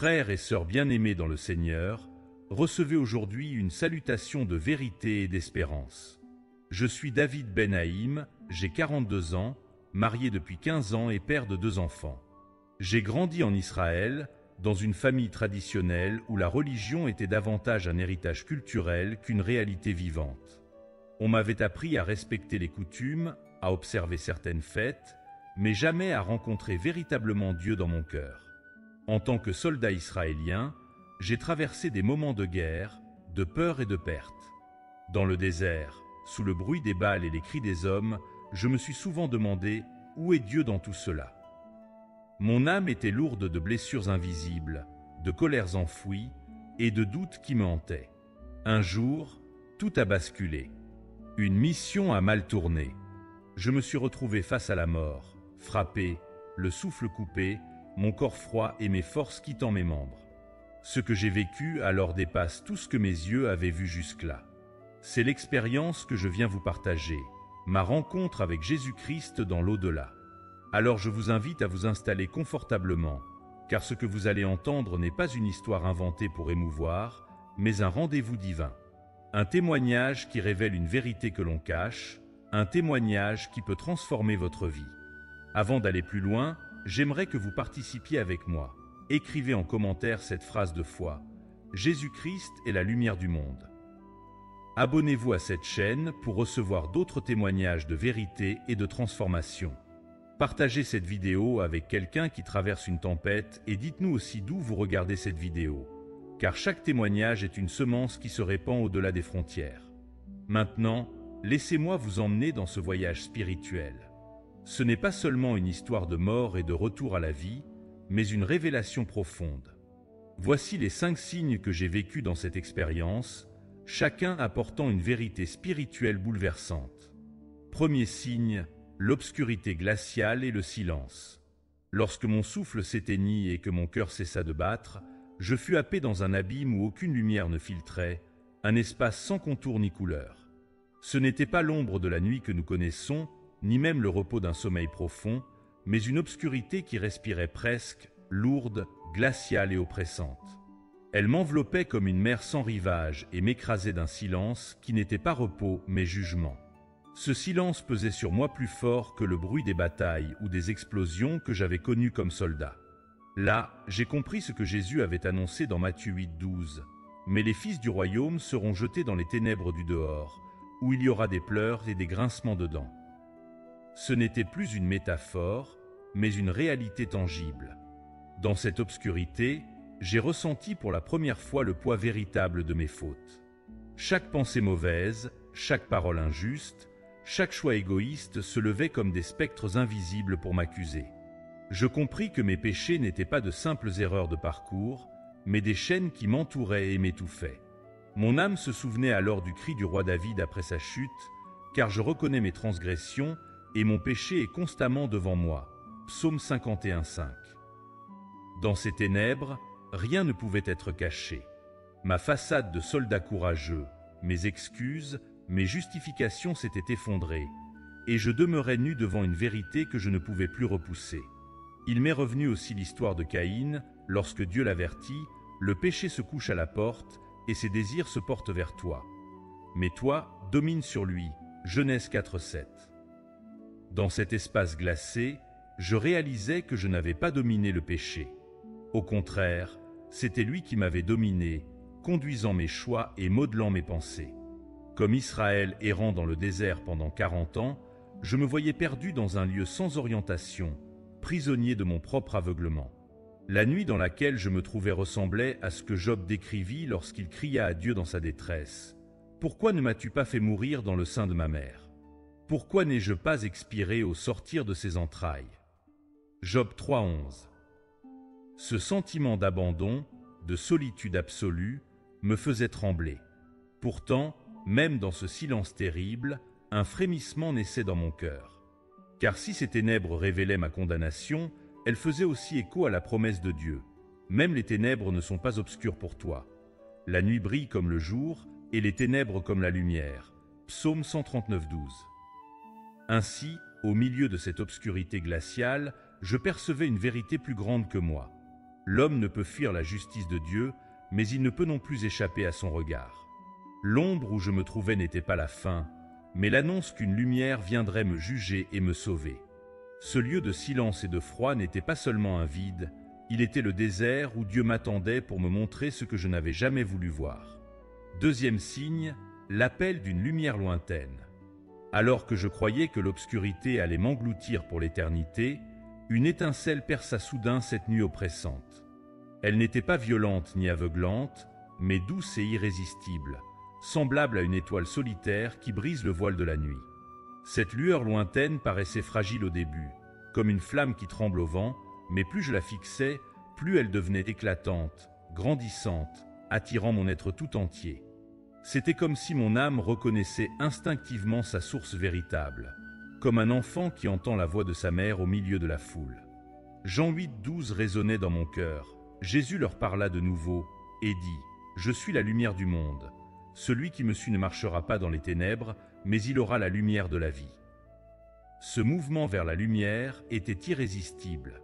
Frères et sœurs bien-aimés dans le Seigneur, recevez aujourd'hui une salutation de vérité et d'espérance. Je suis David Ben-Haïm, j'ai 42 ans, marié depuis 15 ans et père de 2 enfants. J'ai grandi en Israël, dans une famille traditionnelle où la religion était davantage un héritage culturel qu'une réalité vivante. On m'avait appris à respecter les coutumes, à observer certaines fêtes, mais jamais à rencontrer véritablement Dieu dans mon cœur. En tant que soldat israélien, j'ai traversé des moments de guerre, de peur et de perte. Dans le désert, sous le bruit des balles et les cris des hommes, je me suis souvent demandé « Où est Dieu dans tout cela ?» Mon âme était lourde de blessures invisibles, de colères enfouies et de doutes qui me hantaient. Un jour, tout a basculé. Une mission a mal tourné. Je me suis retrouvé face à la mort, frappé, le souffle coupé, mon corps froid et mes forces quittant mes membres. Ce que j'ai vécu alors dépasse tout ce que mes yeux avaient vu jusque-là. C'est l'expérience que je viens vous partager, ma rencontre avec Jésus-Christ dans l'au-delà. Alors je vous invite à vous installer confortablement, car ce que vous allez entendre n'est pas une histoire inventée pour émouvoir, mais un rendez-vous divin. Un témoignage qui révèle une vérité que l'on cache, un témoignage qui peut transformer votre vie. Avant d'aller plus loin, j'aimerais que vous participiez avec moi. Écrivez en commentaire cette phrase de foi. Jésus-Christ est la lumière du monde. Abonnez-vous à cette chaîne pour recevoir d'autres témoignages de vérité et de transformation. Partagez cette vidéo avec quelqu'un qui traverse une tempête et dites-nous aussi d'où vous regardez cette vidéo, car chaque témoignage est une semence qui se répand au-delà des frontières. Maintenant, laissez-moi vous emmener dans ce voyage spirituel. Ce n'est pas seulement une histoire de mort et de retour à la vie, mais une révélation profonde. Voici les 5 signes que j'ai vécus dans cette expérience, chacun apportant une vérité spirituelle bouleversante. Premier signe, l'obscurité glaciale et le silence. Lorsque mon souffle s'éteignit et que mon cœur cessa de battre, je fus happé dans un abîme où aucune lumière ne filtrait, un espace sans contour ni couleur. Ce n'était pas l'ombre de la nuit que nous connaissons, ni même le repos d'un sommeil profond, mais une obscurité qui respirait presque, lourde, glaciale et oppressante. Elle m'enveloppait comme une mer sans rivage et m'écrasait d'un silence qui n'était pas repos mais jugement. Ce silence pesait sur moi plus fort que le bruit des batailles ou des explosions que j'avais connues comme soldat. Là, j'ai compris ce que Jésus avait annoncé dans Matthieu 8,12. « Mais les fils du royaume seront jetés dans les ténèbres du dehors, où il y aura des pleurs et des grincements de dents. » Ce n'était plus une métaphore, mais une réalité tangible. Dans cette obscurité, j'ai ressenti pour la première fois le poids véritable de mes fautes. Chaque pensée mauvaise, chaque parole injuste, chaque choix égoïste se levait comme des spectres invisibles pour m'accuser. Je compris que mes péchés n'étaient pas de simples erreurs de parcours, mais des chaînes qui m'entouraient et m'étouffaient. Mon âme se souvenait alors du cri du roi David après sa chute, car je reconnais mes transgressions et mon péché est constamment devant moi. Psaume 51,5. Dans ces ténèbres, rien ne pouvait être caché. Ma façade de soldat courageux, mes excuses, mes justifications s'étaient effondrées, et je demeurais nu devant une vérité que je ne pouvais plus repousser. Il m'est revenu aussi l'histoire de Caïn, lorsque Dieu l'avertit, le péché se couche à la porte, et ses désirs se portent vers toi. Mais toi, domine sur lui. Genèse 4,7. Dans cet espace glacé, je réalisais que je n'avais pas dominé le péché. Au contraire, c'était lui qui m'avait dominé, conduisant mes choix et modelant mes pensées. Comme Israël errant dans le désert pendant 40 ans, je me voyais perdu dans un lieu sans orientation, prisonnier de mon propre aveuglement. La nuit dans laquelle je me trouvais ressemblait à ce que Job décrivit lorsqu'il cria à Dieu dans sa détresse. « Pourquoi ne m'as-tu pas fait mourir dans le sein de ma mère ? Pourquoi n'ai-je pas expiré au sortir de ses entrailles ?» Job 3,11. Ce sentiment d'abandon, de solitude absolue, me faisait trembler. Pourtant, même dans ce silence terrible, un frémissement naissait dans mon cœur. Car si ces ténèbres révélaient ma condamnation, elles faisaient aussi écho à la promesse de Dieu. Même les ténèbres ne sont pas obscures pour toi. La nuit brille comme le jour, et les ténèbres comme la lumière. Psaume 139,12. Ainsi, au milieu de cette obscurité glaciale, je percevais une vérité plus grande que moi. L'homme ne peut fuir la justice de Dieu, mais il ne peut non plus échapper à son regard. L'ombre où je me trouvais n'était pas la fin, mais l'annonce qu'une lumière viendrait me juger et me sauver. Ce lieu de silence et de froid n'était pas seulement un vide, il était le désert où Dieu m'attendait pour me montrer ce que je n'avais jamais voulu voir. Deuxième signe, l'appel d'une lumière lointaine. Alors que je croyais que l'obscurité allait m'engloutir pour l'éternité, une étincelle perça soudain cette nuit oppressante. Elle n'était pas violente ni aveuglante, mais douce et irrésistible, semblable à une étoile solitaire qui brise le voile de la nuit. Cette lueur lointaine paraissait fragile au début, comme une flamme qui tremble au vent, mais plus je la fixais, plus elle devenait éclatante, grandissante, attirant mon être tout entier. C'était comme si mon âme reconnaissait instinctivement sa source véritable, comme un enfant qui entend la voix de sa mère au milieu de la foule. Jean 8,12 résonnait dans mon cœur. Jésus leur parla de nouveau et dit « Je suis la lumière du monde. Celui qui me suit ne marchera pas dans les ténèbres, mais il aura la lumière de la vie. » Ce mouvement vers la lumière était irrésistible.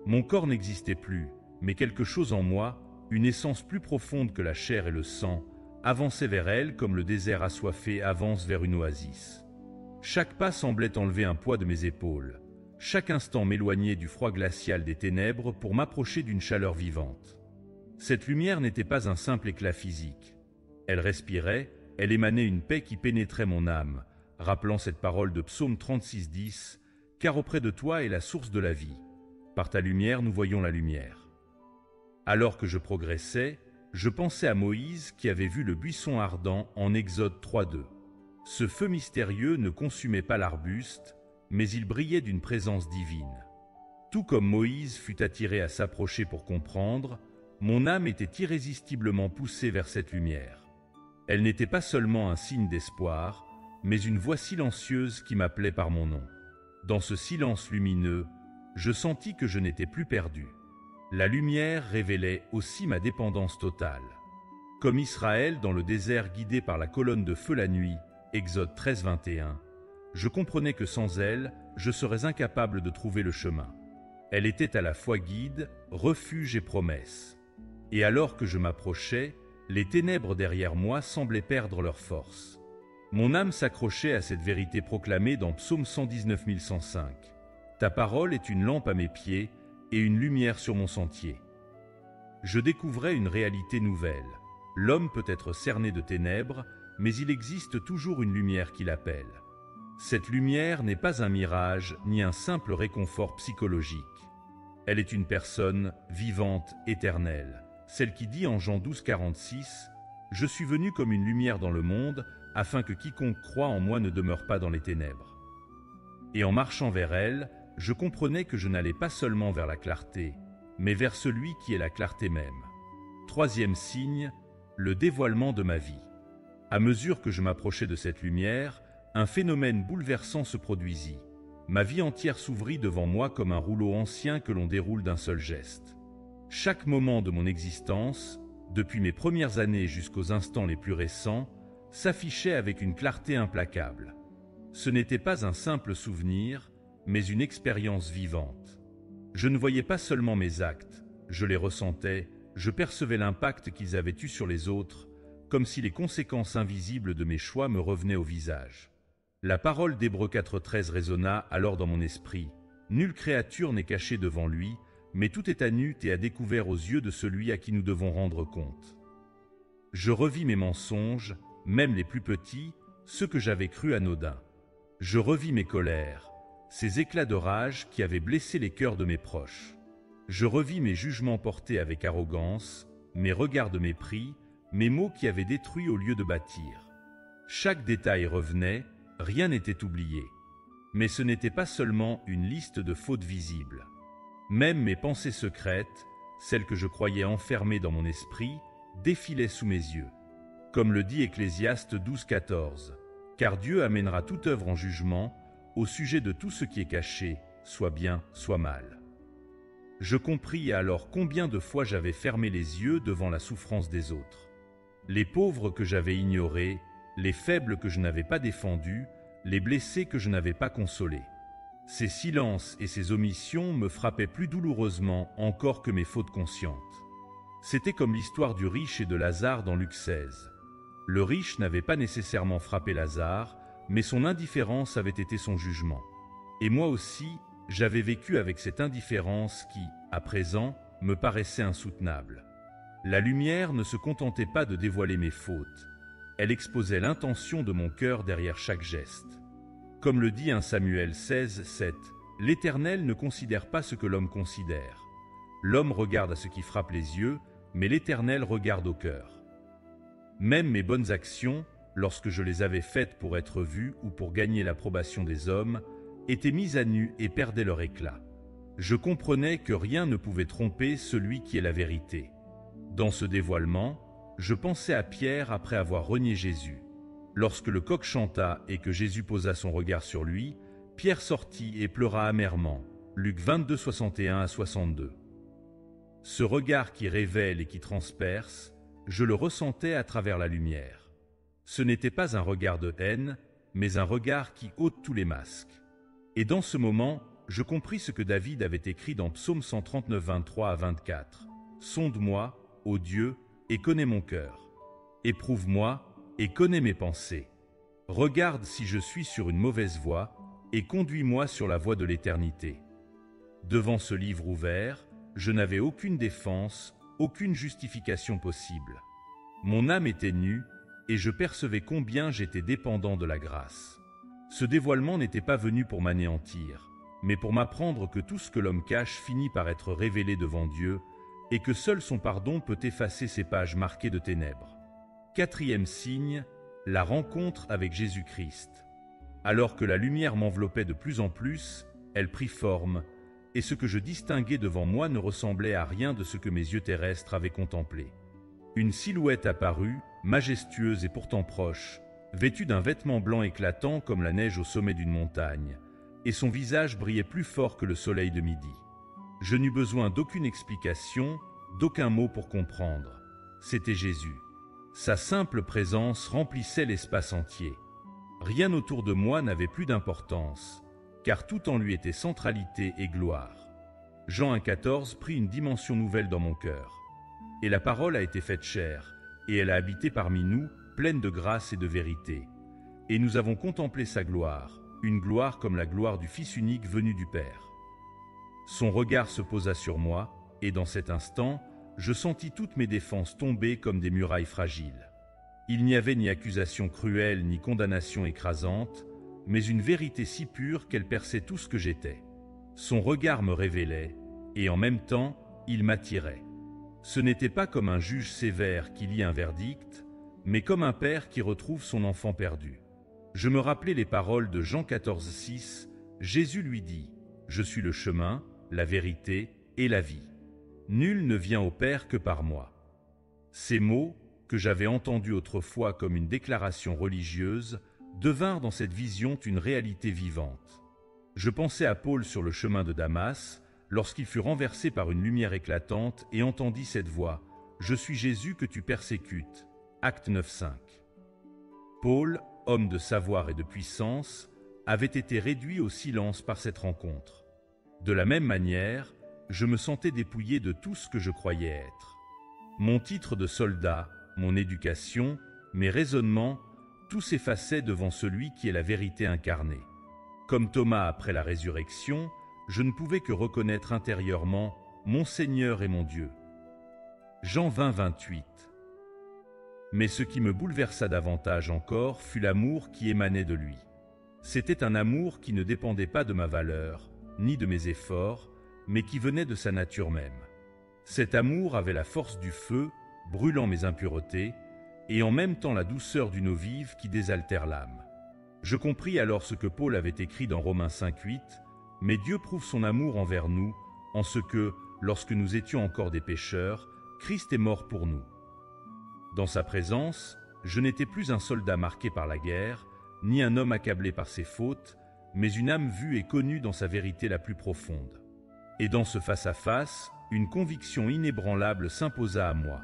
Mon corps n'existait plus, mais quelque chose en moi, une essence plus profonde que la chair et le sang, avançait vers elle comme le désert assoiffé avance vers une oasis. Chaque pas semblait enlever un poids de mes épaules. Chaque instant m'éloignait du froid glacial des ténèbres pour m'approcher d'une chaleur vivante. Cette lumière n'était pas un simple éclat physique. Elle respirait, elle émanait une paix qui pénétrait mon âme, rappelant cette parole de Psaume 36,10 « Car auprès de toi est la source de la vie. Par ta lumière, nous voyons la lumière. » Alors que je progressais, je pensais à Moïse qui avait vu le buisson ardent en Exode 3,2. Ce feu mystérieux ne consumait pas l'arbuste, mais il brillait d'une présence divine. Tout comme Moïse fut attiré à s'approcher pour comprendre, mon âme était irrésistiblement poussée vers cette lumière. Elle n'était pas seulement un signe d'espoir, mais une voix silencieuse qui m'appelait par mon nom. Dans ce silence lumineux, je sentis que je n'étais plus perdu. La lumière révélait aussi ma dépendance totale. Comme Israël dans le désert guidé par la colonne de feu la nuit, Exode 13,21, je comprenais que sans elle, je serais incapable de trouver le chemin. Elle était à la fois guide, refuge et promesse. Et alors que je m'approchais, les ténèbres derrière moi semblaient perdre leur force. Mon âme s'accrochait à cette vérité proclamée dans Psaume 119 105. « Ta parole est une lampe à mes pieds et une lumière sur mon sentier. » Je découvrais une réalité nouvelle. L'homme peut être cerné de ténèbres, mais il existe toujours une lumière qui l'appelle. Cette lumière n'est pas un mirage ni un simple réconfort psychologique. Elle est une personne vivante, éternelle, celle qui dit en Jean 12,46 « Je suis venu comme une lumière dans le monde, afin que quiconque croit en moi ne demeure pas dans les ténèbres. » Et en marchant vers elle, je comprenais que je n'allais pas seulement vers la clarté, mais vers celui qui est la clarté même. Troisième signe, le dévoilement de ma vie. À mesure que je m'approchais de cette lumière, un phénomène bouleversant se produisit. Ma vie entière s'ouvrit devant moi comme un rouleau ancien que l'on déroule d'un seul geste. Chaque moment de mon existence, depuis mes premières années jusqu'aux instants les plus récents, s'affichait avec une clarté implacable. Ce n'était pas un simple souvenir, mais une expérience vivante. Je ne voyais pas seulement mes actes, je les ressentais, je percevais l'impact qu'ils avaient eu sur les autres, comme si les conséquences invisibles de mes choix me revenaient au visage. La parole d'Hébreux 4,13 résonna alors dans mon esprit. Nulle créature n'est cachée devant lui, mais tout est à nu et à découvert aux yeux de celui à qui nous devons rendre compte. Je revis mes mensonges, même les plus petits, ceux que j'avais crus anodins. Je revis mes colères, ces éclats de rage qui avaient blessé les cœurs de mes proches. Je revis mes jugements portés avec arrogance, mes regards de mépris, mes mots qui avaient détruit au lieu de bâtir. Chaque détail revenait, rien n'était oublié. Mais ce n'était pas seulement une liste de fautes visibles. Même mes pensées secrètes, celles que je croyais enfermées dans mon esprit, défilaient sous mes yeux. Comme le dit Ecclésiaste 12,14, « Car Dieu amènera toute œuvre en jugement au sujet de tout ce qui est caché, soit bien, soit mal. » Je compris alors combien de fois j'avais fermé les yeux devant la souffrance des autres. Les pauvres que j'avais ignorés, les faibles que je n'avais pas défendus, les blessés que je n'avais pas consolés. Ses silences et ses omissions me frappaient plus douloureusement encore que mes fautes conscientes. C'était comme l'histoire du riche et de Lazare dans Luc 16. Le riche n'avait pas nécessairement frappé Lazare, mais son indifférence avait été son jugement. Et moi aussi, j'avais vécu avec cette indifférence qui, à présent, me paraissait insoutenable. La lumière ne se contentait pas de dévoiler mes fautes, elle exposait l'intention de mon cœur derrière chaque geste. Comme le dit 1 Samuel 16, 7, « L'Éternel ne considère pas ce que l'homme considère. L'homme regarde à ce qui frappe les yeux, mais l'Éternel regarde au cœur. » Même mes bonnes actions, lorsque je les avais faites pour être vues ou pour gagner l'approbation des hommes, étaient mises à nu et perdaient leur éclat. Je comprenais que rien ne pouvait tromper celui qui est la vérité. Dans ce dévoilement, je pensais à Pierre après avoir renié Jésus. Lorsque le coq chanta et que Jésus posa son regard sur lui, Pierre sortit et pleura amèrement. Luc 22, 61 à 62. Ce regard qui révèle et qui transperce, je le ressentais à travers la lumière. Ce n'était pas un regard de haine, mais un regard qui ôte tous les masques. Et dans ce moment, je compris ce que David avait écrit dans Psaume 139, 23 à 24. « Sonde-moi, ô Dieu, et connais mon cœur. Éprouve-moi, et connais mes pensées. Regarde si je suis sur une mauvaise voie, et conduis-moi sur la voie de l'éternité. » Devant ce livre ouvert, je n'avais aucune défense, aucune justification possible. Mon âme était nue, et je percevais combien j'étais dépendant de la grâce. Ce dévoilement n'était pas venu pour m'anéantir, mais pour m'apprendre que tout ce que l'homme cache finit par être révélé devant Dieu, et que seul son pardon peut effacer ces pages marquées de ténèbres. Quatrième signe, la rencontre avec Jésus-Christ. Alors que la lumière m'enveloppait de plus en plus, elle prit forme, et ce que je distinguais devant moi ne ressemblait à rien de ce que mes yeux terrestres avaient contemplé. Une silhouette apparut, majestueuse et pourtant proche, vêtue d'un vêtement blanc éclatant comme la neige au sommet d'une montagne, et son visage brillait plus fort que le soleil de midi. Je n'eus besoin d'aucune explication, d'aucun mot pour comprendre. C'était Jésus. Sa simple présence remplissait l'espace entier. Rien autour de moi n'avait plus d'importance, car tout en lui était centralité et gloire. Jean 1,14 prit une dimension nouvelle dans mon cœur. Et la parole a été faite chair, et elle a habité parmi nous, pleine de grâce et de vérité. Et nous avons contemplé sa gloire, une gloire comme la gloire du Fils unique venu du Père. Son regard se posa sur moi, et dans cet instant, je sentis toutes mes défenses tomber comme des murailles fragiles. Il n'y avait ni accusation cruelle ni condamnation écrasante, mais une vérité si pure qu'elle perçait tout ce que j'étais. Son regard me révélait, et en même temps, il m'attirait. Ce n'était pas comme un juge sévère qui lit un verdict, mais comme un père qui retrouve son enfant perdu. Je me rappelais les paroles de Jean 14, 6. Jésus lui dit « Je suis le chemin, la vérité et la vie. Nul ne vient au Père que par moi. » Ces mots, que j'avais entendus autrefois comme une déclaration religieuse, devinrent dans cette vision une réalité vivante. Je pensais à Paul sur le chemin de Damas, lorsqu'il fut renversé par une lumière éclatante et entendit cette voix « Je suis Jésus que tu persécutes » Acte 9, 5. Paul, homme de savoir et de puissance, avait été réduit au silence par cette rencontre. De la même manière, je me sentais dépouillé de tout ce que je croyais être. Mon titre de soldat, mon éducation, mes raisonnements, tout s'effaçait devant celui qui est la vérité incarnée. Comme Thomas après la résurrection, je ne pouvais que reconnaître intérieurement mon Seigneur et mon Dieu. Jean 20, 28. Mais ce qui me bouleversa davantage encore fut l'amour qui émanait de lui. C'était un amour qui ne dépendait pas de ma valeur, ni de mes efforts, mais qui venait de sa nature même. Cet amour avait la force du feu, brûlant mes impuretés, et en même temps la douceur d'une eau vive qui désaltère l'âme. Je compris alors ce que Paul avait écrit dans Romains 5, 8, « Mais Dieu prouve son amour envers nous, en ce que, lorsque nous étions encore des pécheurs, Christ est mort pour nous. » Dans sa présence, je n'étais plus un soldat marqué par la guerre, ni un homme accablé par ses fautes, mais une âme vue et connue dans sa vérité la plus profonde. Et dans ce face-à-face, une conviction inébranlable s'imposa à moi.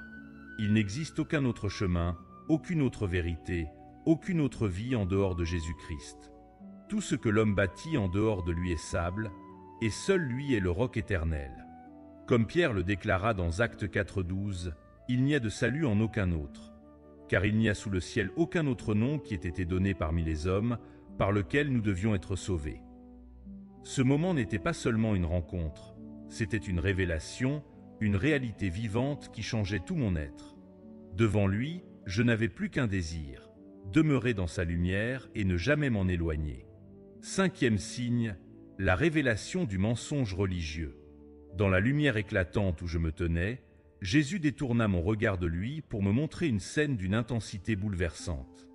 Il n'existe aucun autre chemin, aucune autre vérité, aucune autre vie en dehors de Jésus-Christ. Tout ce que l'homme bâtit en dehors de lui est sable, et seul lui est le roc éternel. Comme Pierre le déclara dans Actes 4,12, il n'y a de salut en aucun autre, car il n'y a sous le ciel aucun autre nom qui ait été donné parmi les hommes, par lequel nous devions être sauvés. Ce moment n'était pas seulement une rencontre, c'était une révélation, une réalité vivante qui changeait tout mon être. Devant lui, je n'avais plus qu'un désir, demeurer dans sa lumière et ne jamais m'en éloigner. 5e signe, la révélation du mensonge religieux. Dans la lumière éclatante où je me tenais, Jésus détourna mon regard de lui pour me montrer une scène d'une intensité bouleversante.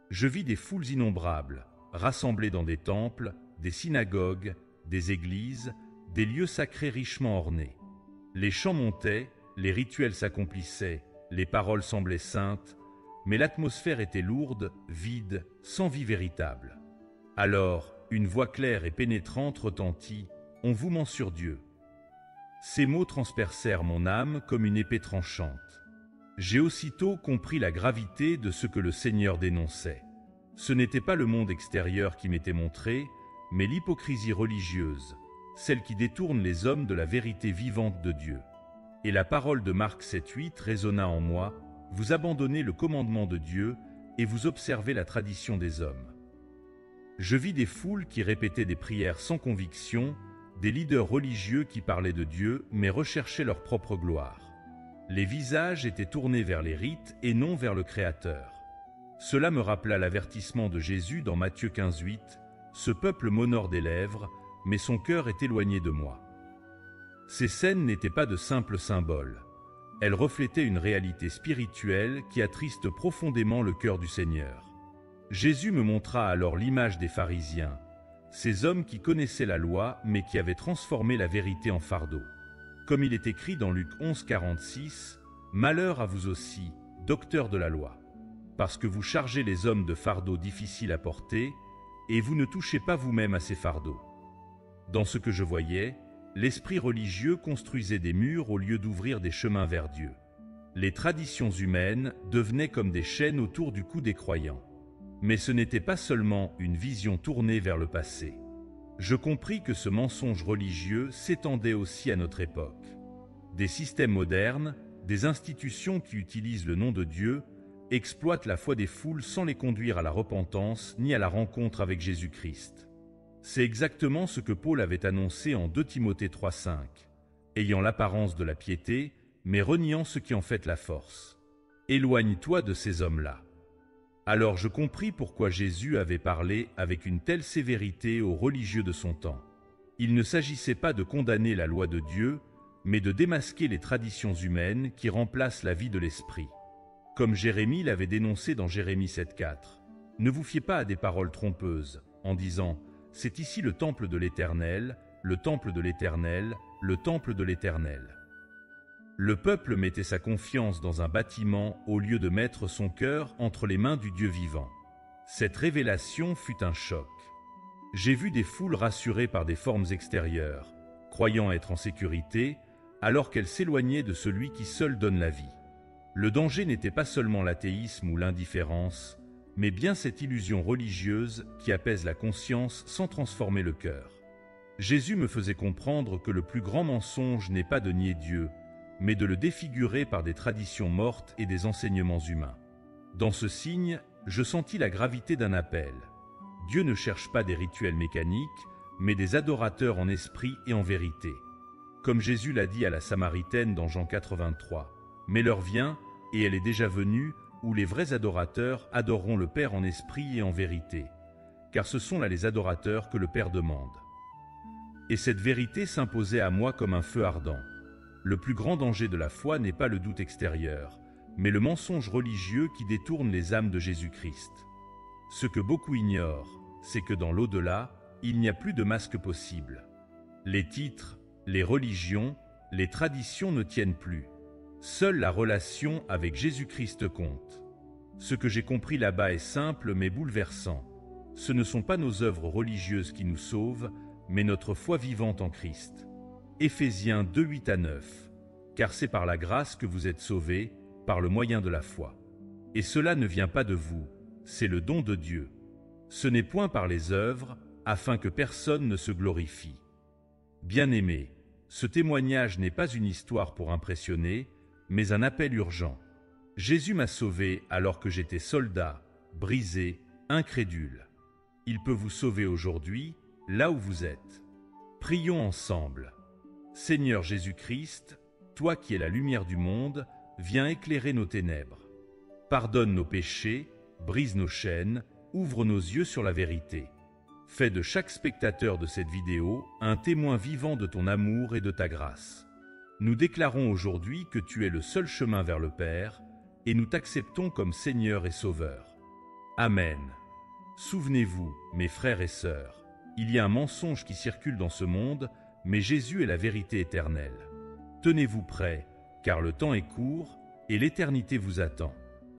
Je vis des foules innombrables, rassemblées dans des temples, des synagogues, des églises, des lieux sacrés richement ornés. Les chants montaient, les rituels s'accomplissaient, les paroles semblaient saintes, mais l'atmosphère était lourde, vide, sans vie véritable. Alors, une voix claire et pénétrante retentit « On vous ment sur Dieu ». Ces mots transpercèrent mon âme comme une épée tranchante. J'ai aussitôt compris la gravité de ce que le Seigneur dénonçait. Ce n'était pas le monde extérieur qui m'était montré, mais l'hypocrisie religieuse, celle qui détourne les hommes de la vérité vivante de Dieu. Et la parole de Marc 7,8 résonna en moi, « Vous abandonnez le commandement de Dieu et vous observez la tradition des hommes. » Je vis des foules qui répétaient des prières sans conviction, des leaders religieux qui parlaient de Dieu mais recherchaient leur propre gloire. Les visages étaient tournés vers les rites et non vers le Créateur. Cela me rappela l'avertissement de Jésus dans Matthieu 15,8 « Ce peuple m'honore des lèvres, mais son cœur est éloigné de moi. » Ces scènes n'étaient pas de simples symboles. Elles reflétaient une réalité spirituelle qui attriste profondément le cœur du Seigneur. Jésus me montra alors l'image des pharisiens, ces hommes qui connaissaient la loi mais qui avaient transformé la vérité en fardeau. Comme il est écrit dans Luc 11,46, « Malheur à vous aussi, docteurs de la loi, parce que vous chargez les hommes de fardeaux difficiles à porter, et vous ne touchez pas vous-même à ces fardeaux. » Dans ce que je voyais, l'esprit religieux construisait des murs au lieu d'ouvrir des chemins vers Dieu. Les traditions humaines devenaient comme des chaînes autour du cou des croyants. Mais ce n'était pas seulement une vision tournée vers le passé. Je compris que ce mensonge religieux s'étendait aussi à notre époque. Des systèmes modernes, des institutions qui utilisent le nom de Dieu, exploitent la foi des foules sans les conduire à la repentance ni à la rencontre avec Jésus-Christ. C'est exactement ce que Paul avait annoncé en 2 Timothée 3,5, ayant l'apparence de la piété, mais reniant ce qui en fait la force. Éloigne-toi de ces hommes-là. Alors je compris pourquoi Jésus avait parlé avec une telle sévérité aux religieux de son temps. Il ne s'agissait pas de condamner la loi de Dieu, mais de démasquer les traditions humaines qui remplacent la vie de l'esprit. Comme Jérémie l'avait dénoncé dans Jérémie 7,4. Ne vous fiez pas à des paroles trompeuses, en disant « C'est ici le temple de l'Éternel, le temple de l'Éternel, le temple de l'Éternel. » Le peuple mettait sa confiance dans un bâtiment au lieu de mettre son cœur entre les mains du Dieu vivant. Cette révélation fut un choc. J'ai vu des foules rassurées par des formes extérieures, croyant être en sécurité, alors qu'elles s'éloignaient de celui qui seul donne la vie. Le danger n'était pas seulement l'athéisme ou l'indifférence, mais bien cette illusion religieuse qui apaise la conscience sans transformer le cœur. Jésus me faisait comprendre que le plus grand mensonge n'est pas de nier Dieu, mais de le défigurer par des traditions mortes et des enseignements humains. Dans ce signe, je sentis la gravité d'un appel. Dieu ne cherche pas des rituels mécaniques, mais des adorateurs en esprit et en vérité. Comme Jésus l'a dit à la Samaritaine dans Jean 4,23, « Mais l'heure vient, et elle est déjà venue, où les vrais adorateurs adoreront le Père en esprit et en vérité, car ce sont là les adorateurs que le Père demande. » Et cette vérité s'imposait à moi comme un feu ardent. Le plus grand danger de la foi n'est pas le doute extérieur, mais le mensonge religieux qui détourne les âmes de Jésus-Christ. Ce que beaucoup ignorent, c'est que dans l'au-delà, il n'y a plus de masque possible. Les titres, les religions, les traditions ne tiennent plus. Seule la relation avec Jésus-Christ compte. Ce que j'ai compris là-bas est simple mais bouleversant. Ce ne sont pas nos œuvres religieuses qui nous sauvent, mais notre foi vivante en Christ. Éphésiens 2:8-9. Car c'est par la grâce que vous êtes sauvés, par le moyen de la foi. Et cela ne vient pas de vous, c'est le don de Dieu. Ce n'est point par les œuvres, afin que personne ne se glorifie. Bien-aimés, ce témoignage n'est pas une histoire pour impressionner, mais un appel urgent. Jésus m'a sauvé alors que j'étais soldat, brisé, incrédule. Il peut vous sauver aujourd'hui, là où vous êtes. Prions ensemble. Seigneur Jésus-Christ, toi qui es la lumière du monde, viens éclairer nos ténèbres. Pardonne nos péchés, brise nos chaînes, ouvre nos yeux sur la vérité. Fais de chaque spectateur de cette vidéo un témoin vivant de ton amour et de ta grâce. Nous déclarons aujourd'hui que tu es le seul chemin vers le Père et nous t'acceptons comme Seigneur et Sauveur. Amen. Souvenez-vous, mes frères et sœurs, il y a un mensonge qui circule dans ce monde, mais Jésus est la vérité éternelle. Tenez-vous prêts, car le temps est court et l'éternité vous attend.